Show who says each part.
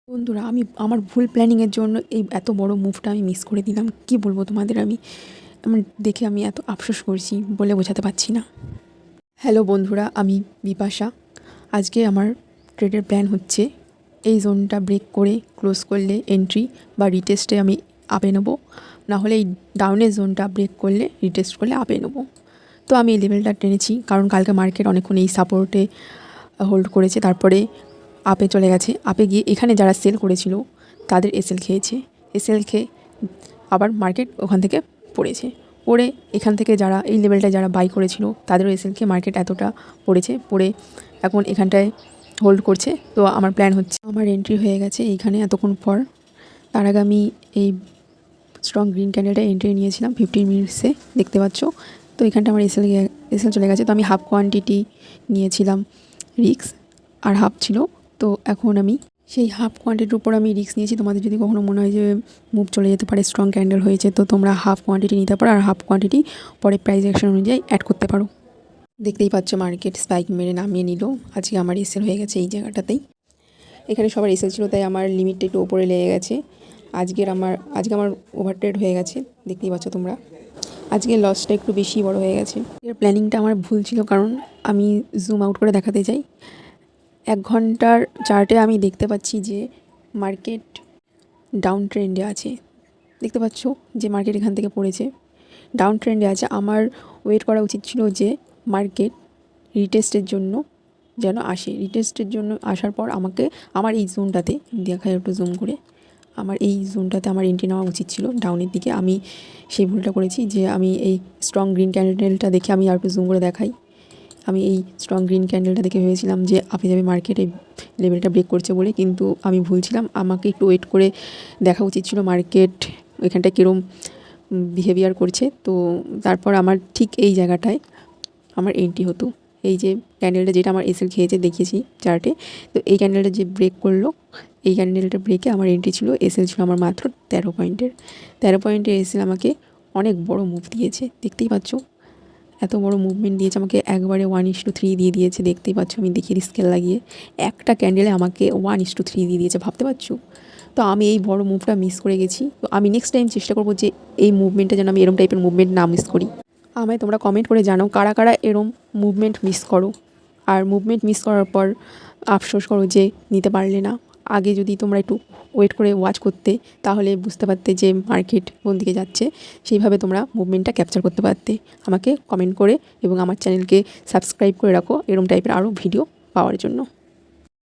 Speaker 1: বন্ধুরা, আমি আমার ভুল প্ল্যানিংয়ের জন্য এই এত বড় মুভটা আমি মিস করে দিলাম। কি বলবো তোমাদের, আমার দেখে আমি এত আফসোস করছি, বলে বোঝাতে পারছি না। হ্যালো বন্ধুরা, আমি বিপাশা। আজকে আমার ট্রেডের প্ল্যান হচ্ছে এই জোনটা ব্রেক করে ক্লোজ করলে এন্ট্রি বা রিটেস্টে আমি আপে নেবো, নাহলে এই ডাউনের জোনটা ব্রেক করলে রিটেস্ট করলে আপে নেবো। তো আমি এই লেভেলটা টেনেছি কারণ কালকে মার্কেট অনেকক্ষণ এই সাপোর্টে হোল্ড করেছে, তারপরে আপে চলে গেছে। আপে গিয়ে এখানে যারা সেল করেছিল তাদের এসএল খেয়েছে। এসএল খেয়ে আবার মার্কেট ওখান থেকে পড়ে এখান থেকে যারা এই লেভেলটায় যারা বাই করেছিল তাদেরও এসএল খেয়ে মার্কেট এতটা পড়ে এখন এখানটায় হোল্ড করছে। তো আমার প্ল্যান হচ্ছে, আমার এন্ট্রি হয়ে গেছে এইখানে এতক্ষণ পর। তার আগে আমি এই স্ট্রং গ্রিন ক্যান্ডেলটা এন্ট্রি নিয়েছিলাম 15 মিনিটসে, দেখতে পাচ্ছ। তো এখানটা আমার এসএল চলে গেছে। তো আমি হাফ কোয়ান্টিটি নিয়েছিলাম রিক্স, আর হাফ ছিল। তো এখন আমি সেই হাফ কোয়ান্টিটির উপর আমি রিস্ক নিয়েছি। তোমাদের যদি কখনো মনে হয় যে মুভ চলে যেতে পারে, স্ট্রং ক্যান্ডেল হয়েছে, তো তোমরা হাফ কোয়ান্টিটি নিতে পারো, আর হাফ কোয়ান্টিটি পরে প্রাইস অ্যাকশন অনুযায়ী অ্যাড করতে পারো। দেখতেই পাচ্ছ মার্কেট স্পাইক মেরে নামিয়ে নিল। আজকে আমার এসএল হয়ে গেছে এই জায়গাটাতেই। এখানে সবার এসএল ছিল, তাই আমার লিমিটটা একটু ওপরে লেগে গেছে। আজকে আমার ওভারট্রেড হয়ে গেছে, দেখতেই পাচ্ছ তোমরা। আজকে লসটা একটু বেশি বড় হয়ে গেছে। এর প্ল্যানিংটা আমার ভুল ছিল, কারণ আমি জুম আউট করে দেখাতে চাই। 1 ঘন্টার চার্টে আমি দেখতে পাচ্ছি যে মার্কেট ডাউন ট্রেন্ডে আছে। দেখতে পাচ্ছ যে মার্কেট এখান থেকে পড়েছে, ডাউন ট্রেন্ডে আছে। আমার ওয়েট করা উচিত ছিল যে মার্কেট রিটেস্টের জন্য যেন আসে। রিটেস্টের জন্য আসার পর আমাকে আমার এই জোনটাতে দেখায়, একটু জুম করে, আমার এই জোনটাতে আমার এন্ট্রি নেওয়া উচিত ছিল ডাউনের দিকে। আমি সেই ভুলটা করেছি যে আমি এই স্ট্রং গ্রিন ক্যান্ডেলটা দেখে আমি আর একটু জুম করে দেখাই। আমি এই স্ট্রং গ্রিন ক্যান্ডেলটা দেখে ভেবেছিলাম যে আপে যাবে মার্কেটে লেভেলটা ব্রেক করছে বলে, কিন্তু আমি ভুল ছিলাম। আমাকে একটু ওয়েট করে দেখা উচিত ছিল মার্কেট এখানটায় কীরকম বিহেভিয়ার করছে। তো তারপর আমার ঠিক এই জায়গাটায় আমার এন্ট্রি হতো। এই যে ক্যান্ডেলটা যেটা আমার এসএল খেয়েছে দেখিয়েছি চার্টে, তো এই ক্যান্ডেলটা যে ব্রেক করলো, এই ক্যান্ডেলটা ব্রেকে আমার এন্ট্রি ছিল। এসএল ছিল আমার মাত্র 13 পয়েন্টের। 13 পয়েন্টের এসএল আমাকে অনেক বড় মুভ দিয়েছে, দেখতেই পাচ্ছ। এত বড় মুভমেন্ট দিয়েছে আমাকে, একবারে 1:3 দিয়ে দিয়েছে, দেখতেই পাচ্ছ। আমি দেখি স্কেল লাগিয়ে একটা ক্যান্ডেলে আমাকে 1:3 দিয়ে দিয়েছে, ভাবতে পারছো। তো আমি এই বড় মুভটা মিস করে গেছি। তো আমি নেক্সট টাইম চেষ্টা করবো যে এই মুভমেন্টটা যেন আমি এরম টাইপের মুভমেন্ট না মিস করি। আমায় তোমরা কমেন্ট করে জানাও কারা কারা এরম মুভমেন্ট মিস করো, আর মুভমেন্ট মিস করার পর আফসোস করো যে নিতে পারলে না। আগে যদি তোমরা একটু ওয়েট করে ওয়াচ করতে, তাহলে বুঝতে পারতে যে মার্কেট কোন দিকে যাচ্ছে, সেইভাবে তোমরা মুভমেন্টটা ক্যাপচার করতে পারতে। আমাকে কমেন্ট করে এবং আমার চ্যানেলকে সাবস্ক্রাইব করে রাখো এরম টাইপের আরও ভিডিও পাওয়ার জন্য।